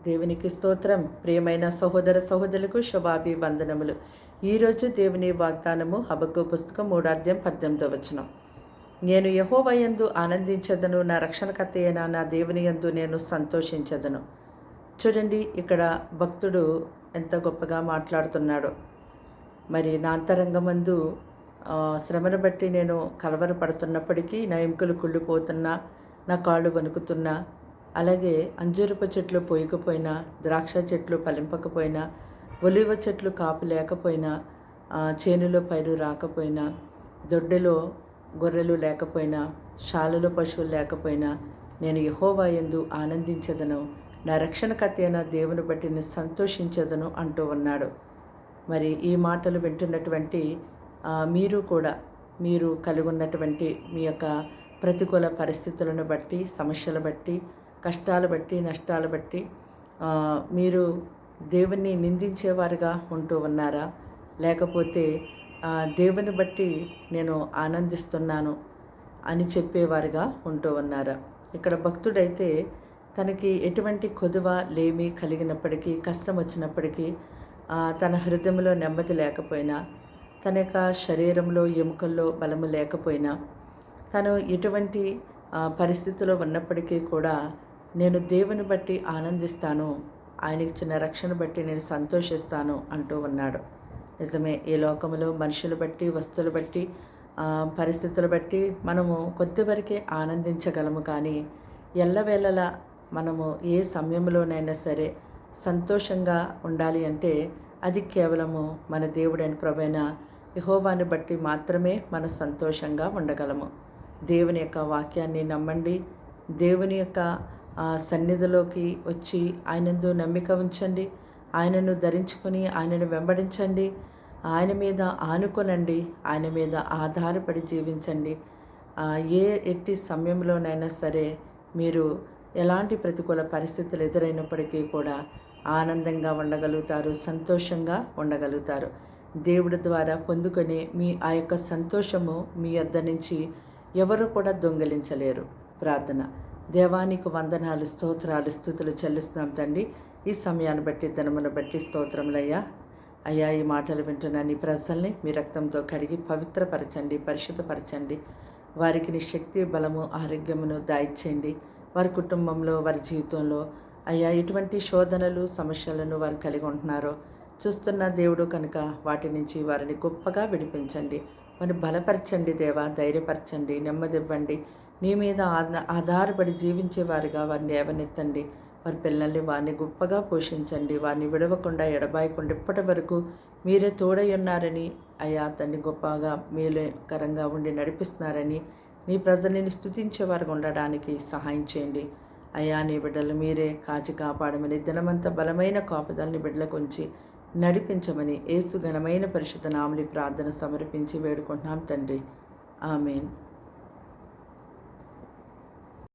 దేవునికి స్తోత్రం. ప్రియమైన సహోదర సహోదరులకు శుభాభివందనములు. ఈరోజు దేవుని వాగ్దానము హబక్కూ పుస్తకం 3:18. నేను యెహోవా యందు ఆనందించదను, నా రక్షణకర్త అయిన నా దేవుని యందు నేను సంతోషించదను. చూడండి, ఇక్కడ భక్తుడు ఎంత గొప్పగా మాట్లాడుతున్నాడో. మరి నా అంతరంగమందు శ్రమను బట్టి నేను కలవరపడుతున్నప్పటికీ, నా ఎముకలు కుళ్ళిపోతున్నా, నా కాళ్ళు వణుకుతున్నా, అలాగే అంజూరపు చెట్లు పోయకపోయినా, ద్రాక్ష చెట్లు ఫలింపకపోయినా, ఒలివ చెట్లు కాపు లేకపోయినా, చేనులో పైరు రాకపోయినా, దొడ్డిలో గొర్రెలు లేకపోయినా, శాలలో పశువులు లేకపోయినా, నేను యెహోవా యందు ఆనందించదను, నా రక్షణకర్త అయిన దేవుని బట్టి నేను సంతోషించదను అంటూ ఉన్నాడు. మరి ఈ మాటలు వింటున్నటువంటి మీరు కూడా, మీరు కలిగి ఉన్నటువంటి మీ యొక్క ప్రతికూల పరిస్థితులను బట్టి, సమస్యలు బట్టి, కష్టాలు బట్టి, నష్టాలు బట్టి మీరు దేవుణ్ణి నిందించేవారుగా ఉంటూ ఉన్నారా? లేకపోతే దేవుని బట్టి నేను ఆనందిస్తున్నాను అని చెప్పేవారుగా ఉంటూ ఉన్నారా? ఇక్కడ భక్తుడైతే తనకి ఎటువంటి కొదువ లేమి కలిగినప్పటికీ, కష్టం వచ్చినప్పటికీ, తన హృదయంలో నెమ్మది లేకపోయినా, తన యొక్క శరీరంలో ఎముకల్లో బలము లేకపోయినా, తను ఎటువంటి పరిస్థితిలో ఉన్నప్పటికీ కూడా నేను దేవుని బట్టి ఆనందిస్తాను, ఆయనకి ఇచ్చిన రక్షణ బట్టి నేను సంతోషిస్తాను అంటూ ఉన్నాడు. నిజమే, ఈ లోకంలో మనుషులు బట్టి, వస్తువులు బట్టి, పరిస్థితులు బట్టి మనము కొద్దివరకే ఆనందించగలము. కానీ ఎల్లవేళలా మనము ఏ సమయంలోనైనా సరే సంతోషంగా ఉండాలి అంటే అది కేవలము మన దేవుడైన ప్రభువైన యెహోవాని బట్టి మాత్రమే మనం సంతోషంగా ఉండగలము. దేవుని యొక్క వాక్యాన్ని నమ్మండి. దేవుని యొక్క సన్నిధిలోకి వచ్చి ఆయనందు నమ్మిక ఉంచండి. ఆయనను ధరించుకొని ఆయనను వెంబడించండి. ఆయన మీద ఆనుకొనండి. ఆయన మీద ఆధారపడి జీవించండి. ఎట్టి సమయంలోనైనా సరే మీరు ఎలాంటి ప్రతికూల పరిస్థితులు ఎదురైనప్పటికీ కూడా ఆనందంగా ఉండగలుగుతారు, సంతోషంగా ఉండగలుగుతారు. దేవుడి ద్వారా పొందుకొని మీ ఆ యొక్క సంతోషము మీ యొద్ద నుంచి ఎవరు కూడా దొంగిలించలేరు. ప్రార్థన. దేవానికి వందనాలు, స్తోత్రాలు, స్తుతులు చెల్లిస్తున్నాం తండ్రి. ఈ సమయాన్ని బట్టి, ధనమును బట్టి స్తోత్రములయ్యా. అయ్యా, ఈ మాటలు వింటున్న నీ ప్రజల్ని మీ రక్తంతో కడిగి పవిత్రపరచండి, పరిశుద్ధపరచండి. వారికి నీ శక్తి, బలము, ఆరోగ్యమును దాయిచ్చేయండి. వారి కుటుంబంలో, వారి జీవితంలో అయ్యా ఎటువంటి శోధనలు, సమస్యలను వారు కలిగి ఉంటున్నారో చూస్తున్న దేవుడు కనుక వాటి నుంచి వారిని గొప్పగా విడిపించండి. వారిని బలపరచండి దేవా, ధైర్యపరచండి, నెమ్మదివ్వండి. నీ మీద ఆధారపడి జీవించేవారిగా వారిని ఏవనెత్తండి. వారి పిల్లల్ని వారిని గొప్పగా పోషించండి. వారిని విడవకుండా, ఎడబాయకుండా ఇప్పటి వరకు మీరే తోడై ఉన్నారని, అయ్యా తన్ని గొప్పగా మేలుకరంగా ఉండి నడిపిస్తున్నారని, నీ ప్రజల్ని స్తుతించేవారుగా ఉండడానికి సహాయం చేయండి. అయ్యా, నీ బిడ్డలు మీరే కాచి కాపాడమని, దినమంతా బలమైన కాపుదలని బిడ్డలకు ఉంచి నడిపించమని యేసు ఘనమైన పరిశుద్ధ నామములో ప్రార్థన సమర్పించి వేడుకుంటున్నాం తండ్రి. ఆమేన్.